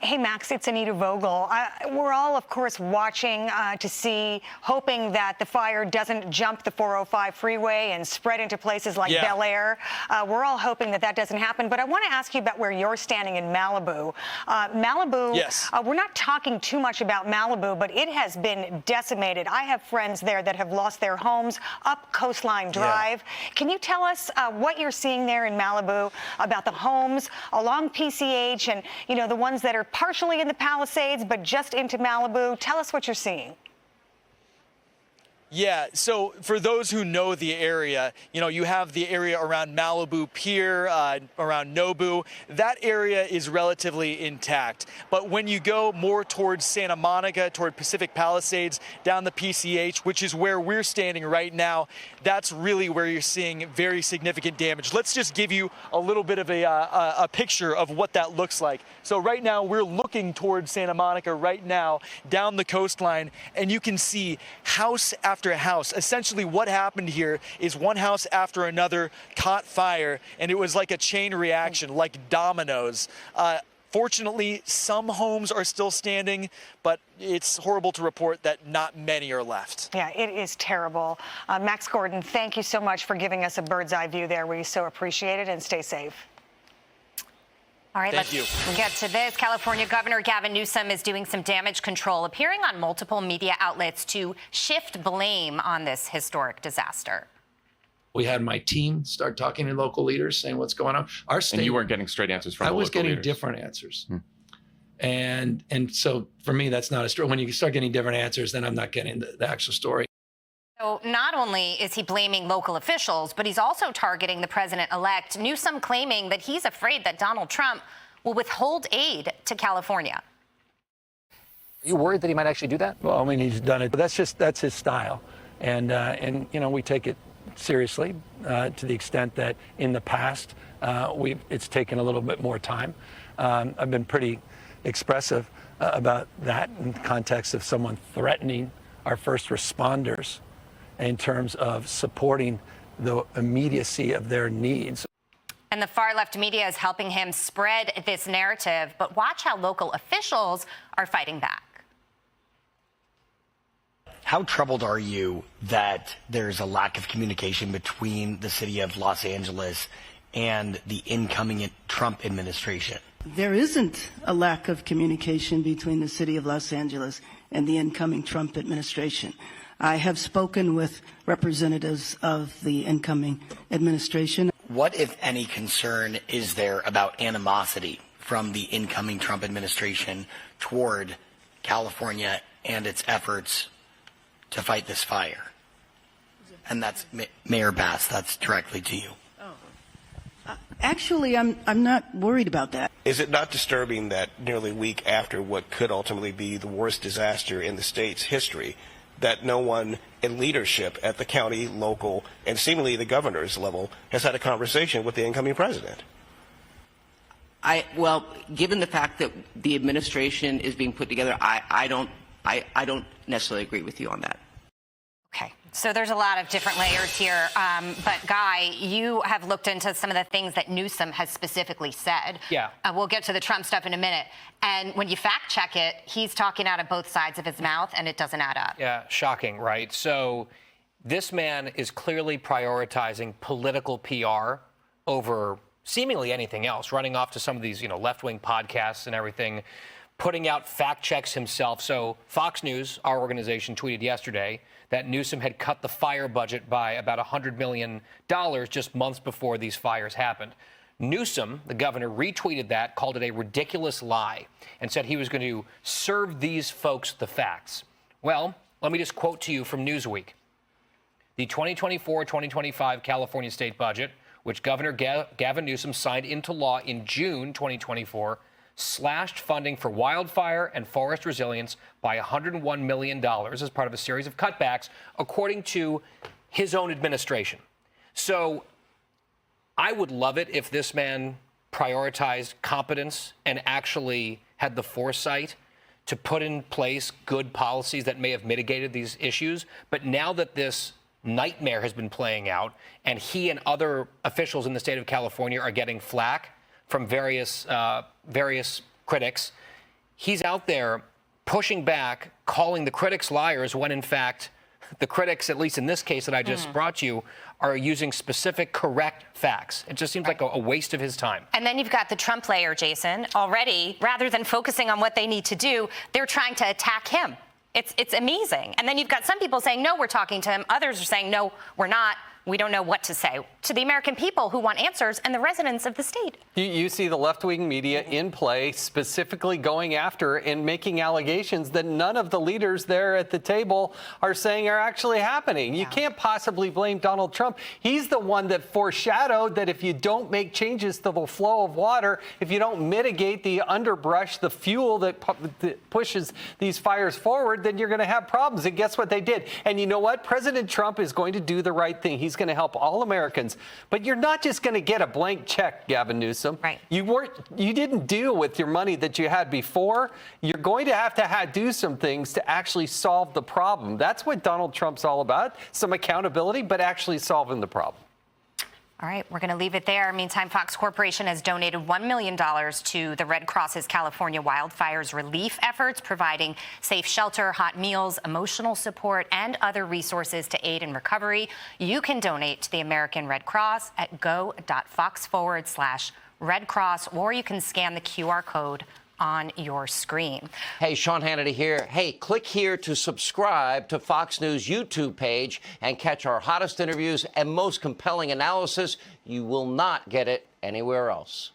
Hey, Max, it's Anita Vogel. We're all, of course, watching to see, hoping that the fire doesn't jump the 405 freeway and spread into places like Bel Air. We're all hoping that that doesn't happen. But I want to ask you about where you're standing in Malibu. Malibu, we're not talking too much about Malibu, but it has been decimated. I have friends there that have lost their homes up Coastline Drive. Can you tell us what you're seeing there in Malibu about the homes along PCH and, you know, the ones that are partially in the Palisades, but just into Malibu? Tell us what you're seeing. Yeah, so for those who know the area, you know, you have the area around Malibu Pier, around Nobu. That area is relatively intact. But when you go more towards Santa Monica, toward Pacific Palisades, down the PCH, which is where we're standing right now, that's really where you're seeing very significant damage. Let's just give you a little bit of a picture of what that looks like. So right now, we're looking towards Santa Monica right now, down the coastline, and you can see house after house. Essentially what happened here is one house after another caught fire, and it was like a chain reaction, like dominoes. Fortunately, some homes are still standing, but it's horrible to report that not many are left. Yeah, it is terrible. Max Gordon, thank you so much for giving us a bird's eye view there. We so appreciate it, and stay safe. All right, let's get to this. California Governor Gavin Newsom is doing some damage control, appearing on multiple media outlets to shift blame on this historic disaster. We had my team start talking to local leaders, saying what's going on. Our state, and you weren't getting straight answers from I the was local getting leaders. different answers. And so for me, that's not a story. When you start getting different answers, then I'm not getting the actual story. So not only is he blaming local officials, but he's also targeting the president-elect, Newsom claiming that he's afraid that Donald Trump will withhold aid to California. Are you worried that he might actually do that? Well, I mean, he's done it, but that's his style. And you know, we take it seriously to the extent that in the past, it's taken a little bit more time. I've been pretty expressive about that in the context of someone threatening our first responders in terms of supporting the immediacy of their needs. And the far-left media is helping him spread this narrative, but watch how local officials are fighting back. How troubled are you that there's a lack of communication between the city of Los Angeles and the incoming Trump administration? There isn't a lack of communication between the city of Los Angeles and the incoming Trump administration. I have spoken with representatives of the incoming administration. What, if any, concern is there about animosity from the incoming Trump administration toward California and its efforts to fight this fire? And that's Mayor Bass, that's directly to you. Actually, I'm not worried about that. Is it not disturbing that nearly a week after what could ultimately be the worst disaster in the state's history, that no one in leadership at the county, local, and seemingly the governor's level has had a conversation with the incoming president? Well, given the fact that the administration is being put together, I don't necessarily agree with you on that. Okay, so there's a lot of different layers here. But Guy, you have looked into some of the things that Newsom has specifically said. Yeah. We'll get to the Trump stuff in a minute. And when you fact check it, he's talking out of both sides of his mouth, and it doesn't add up. Yeah, shocking, right? So this man is clearly prioritizing political PR over seemingly anything else, running off to some of these, you know, left-wing podcasts and everything, putting out fact checks himself. So Fox News, our organization, tweeted yesterday that Newsom had cut the fire budget by about $100 million just months before these fires happened. Newsom, the governor, retweeted that, called it a ridiculous lie, and said he was going to serve these folks the facts. Well, let me just quote to you from Newsweek. The 2024-2025 California state budget, which Governor Gavin Newsom signed into law in June 2024, slashed funding for wildfire and forest resilience by $101 million as part of a series of cutbacks, according to his own administration. So I would love it if this man prioritized competence and actually had the foresight to put in place good policies that may have mitigated these issues. But now that this nightmare has been playing out and he and other officials in the state of California are getting flack from various critics, he's out there pushing back, calling the critics liars when, in fact, the critics, at least in this case that I just brought you, are using specific, correct facts. It just seems like a waste of his time. And then you've got the Trump layer, Jason. Already, rather than focusing on what they need to do, they're trying to attack him. It's amazing. And then you've got some people saying, no, we're talking to him. Others are saying, no, we're not. We don't know what to say to the American people who want answers and the residents of the state. You see the left-wing media in play, specifically going after and making allegations that none of the leaders there at the table are saying are actually happening. You can't possibly blame Donald Trump. He's the one that foreshadowed that if you don't make changes to the flow of water, if you don't mitigate the underbrush, the fuel that pushes these fires forward, then you're going to have problems. And guess what they did? And you know what? President Trump is going to do the right thing. He's going to help all Americans. But you're not just going to get a blank check, Gavin Newsom. Right. You didn't deal with your money that you had before. You're going to have do some things to actually solve the problem. That's what Donald Trump's all about. Some accountability, but actually solving the problem. All right, we're going to leave it there. Meantime, Fox Corporation has donated $1 million to the Red Cross's California wildfires relief efforts, providing safe shelter, hot meals, emotional support, and other resources to aid in recovery. You can donate to the American Red Cross at go.fox/Red Cross, or you can scan the QR code on your screen. Hey, Sean Hannity here. Hey, click here to subscribe to Fox News YouTube page and catch our hottest interviews and most compelling analysis. You will not get it anywhere else.